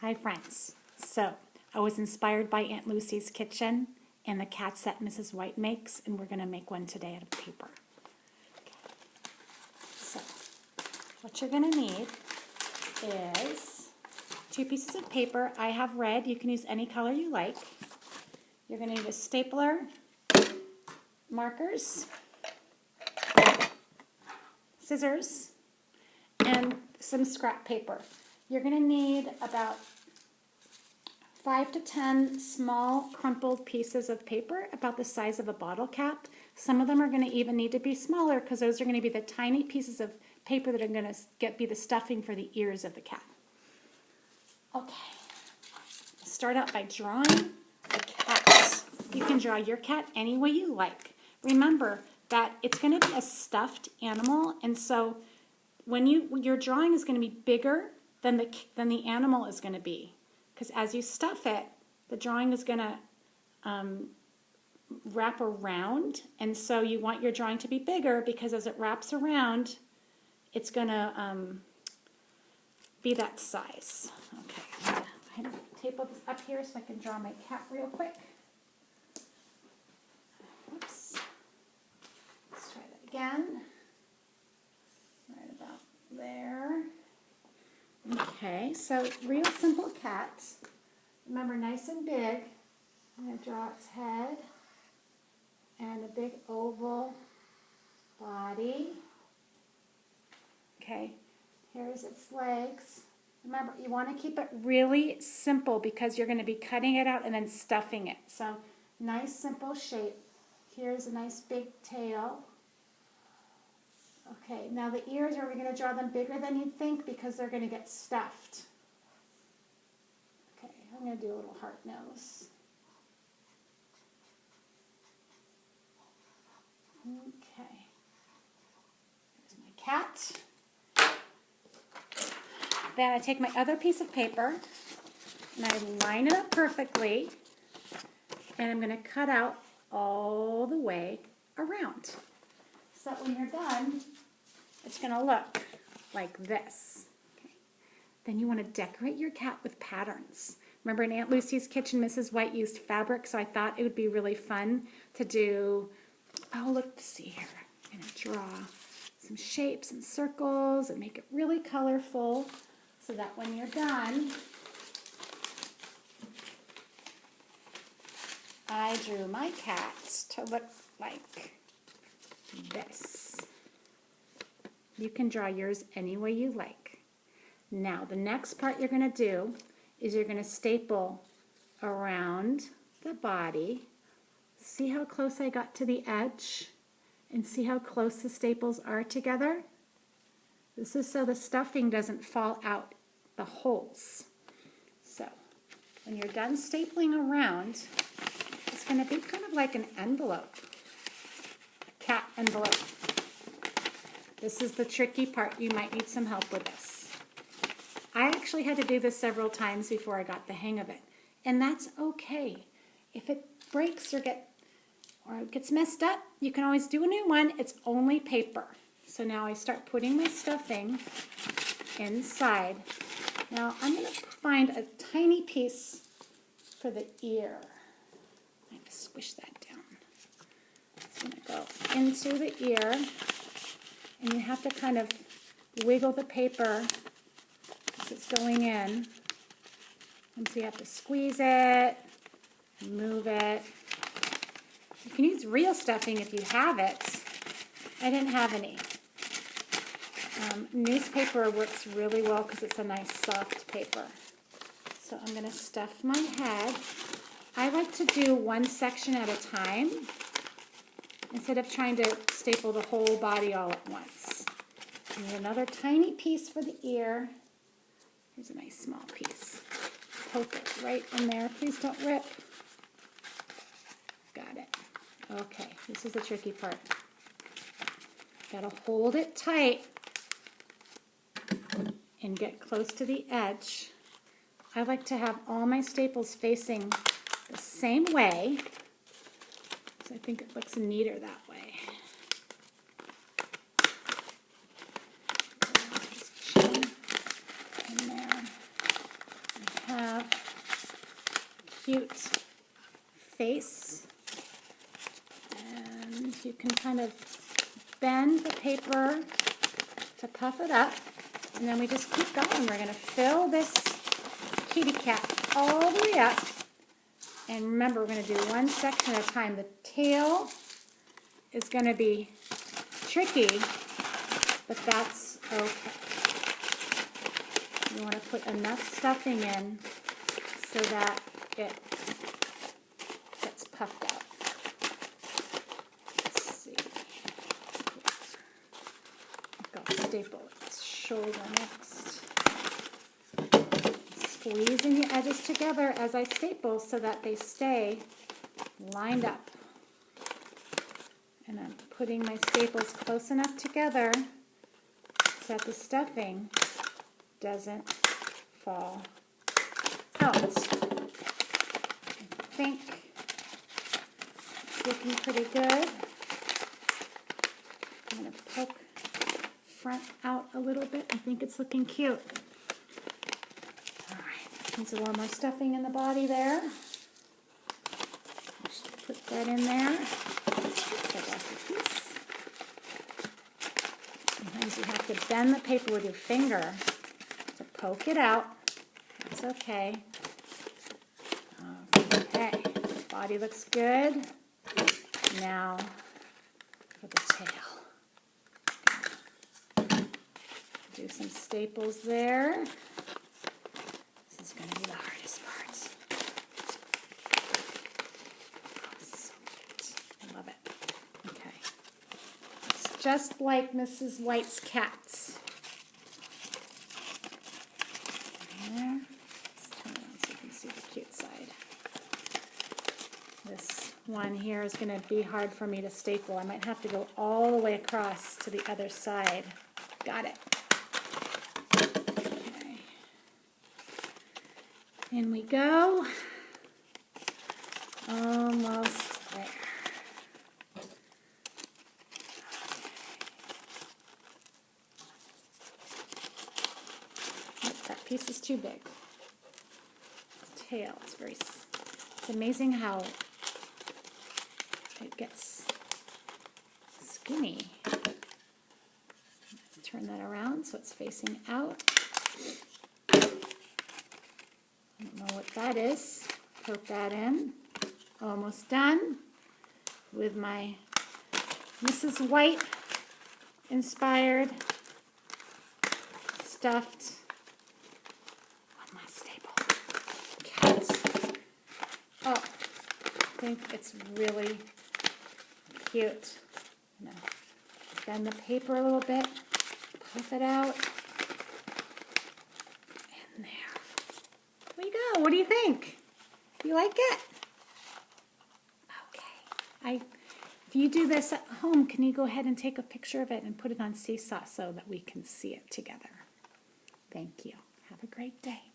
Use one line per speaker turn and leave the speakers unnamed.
Hi friends. So I was inspired by Aunt Lucy's kitchen and the cats that Mrs. White makes, and we're going to make one today out of paper. So what you're going to need is 2 pieces of paper. I have red. You can use any color you like. You're going to need a stapler, markers, scissors, and some scrap paper. You're going to need about 5 to 10 small crumpled pieces of paper about the size of a bottle cap. Some of them are going to even need to be smaller because those are going to be the tiny pieces of paper that are going to be the stuffing for the ears of the cat. Okay, start out by drawing the cat. You can draw your cat any way you like. Remember that it's going to be a stuffed animal, and so when your drawing is going to be bigger than the animal is going to be. Because as you stuff it, the drawing is going to wrap around, and so you want your drawing to be bigger because as it wraps around, it's going to be that size. Okay, I'm going to tape this up here so I can draw my cat real quick. Oops. Let's try that again. Right about there. Okay, so real simple cat. Remember, nice and big. I'm going to draw its head and a big oval body. Okay, here's its legs. Remember, you want to keep it really simple because you're going to be cutting it out and then stuffing it. So, nice simple shape. Here's a nice big tail. Okay, now the ears, are we going to draw them bigger than you'd think because they're going to get stuffed? Okay, I'm going to do a little heart nose. Okay, there's my cat. Then I take my other piece of paper and I line it up perfectly, and I'm going to cut out all the way around. So when you're done, it's going to look like this. Okay. Then you want to decorate your cat with patterns. Remember in Aunt Lucy's kitchen, Mrs. White used fabric, so I thought it would be really fun to do, let's see here. I'm going to draw some shapes and circles and make it really colorful so that when you're done, I drew my cat to look like this. You can draw yours any way you like. Now, the next part you're going to do is you're going to staple around the body. See how close I got to the edge? And see how close the staples are together? This is so the stuffing doesn't fall out the holes. So, when you're done stapling around, it's going to be kind of like an envelope. Cat envelope. This is the tricky part. You might need some help with this. I actually had to do this several times before I got the hang of it. And that's okay. If it breaks or it gets messed up, you can always do a new one. It's only paper. So now I start putting my stuffing inside. Now I'm going to find a tiny piece for the ear. I have to squish that down. It's going to go into the ear, and you have to kind of wiggle the paper as it's going in. And so you have to squeeze it, move it. You can use real stuffing if you have it. I didn't have any. Newspaper works really well because it's a nice soft paper. So I'm going to stuff my head. I like to do one section at a time instead of trying to staple the whole body all at once. And another tiny piece for the ear. Here's a nice small piece. Poke it right in there. Please don't rip. Got it. Okay, this is the tricky part. Gotta hold it tight and get close to the edge. I like to have all my staples facing the same way, so I think it looks neater that way. Just chin in there. cute face. And you can kind of bend the paper to puff it up. And then we just keep going. We're going to fill this kitty cat all the way up. And remember, we're going to do one section at a time. The tail is going to be tricky, but that's okay. You want to put enough stuffing in so that it gets puffed out. Let's see. I'll staple its shoulder next. Squeezing the edges together as I staple so that they stay lined up. And I'm putting my staples close enough together so that the stuffing doesn't fall out. I think it's looking pretty good. I'm going to poke front out a little bit. I think it's looking cute. All right, needs a little more stuffing in the body there. Just put that in there. Sometimes you have to bend the paper with your finger to poke it out. That's okay. Okay, body looks good. Now for the tail. Do some staples there. This is going to be the hardest part. So cute. I love it. Okay. It's just like Mrs. White's cats. There. Let's turn around so you can see the cute side. This one here is going to be hard for me to staple. I might have to go all the way across to the other side. Got it. Okay. In we go. Almost there. That piece is too big. The tail is very, it's amazing how it gets skinny. Turn that around so it's facing out. I don't know what that is. Poke that in. Almost done with my Mrs. White inspired stuffed one last staple cat. Oh, I think it's really cute. Now, bend the paper a little bit, puff it out, and there we go. What do you think? You like it? Okay. If you do this at home, can you go ahead and take a picture of it and put it on Seesaw so that we can see it together? Thank you. Have a great day.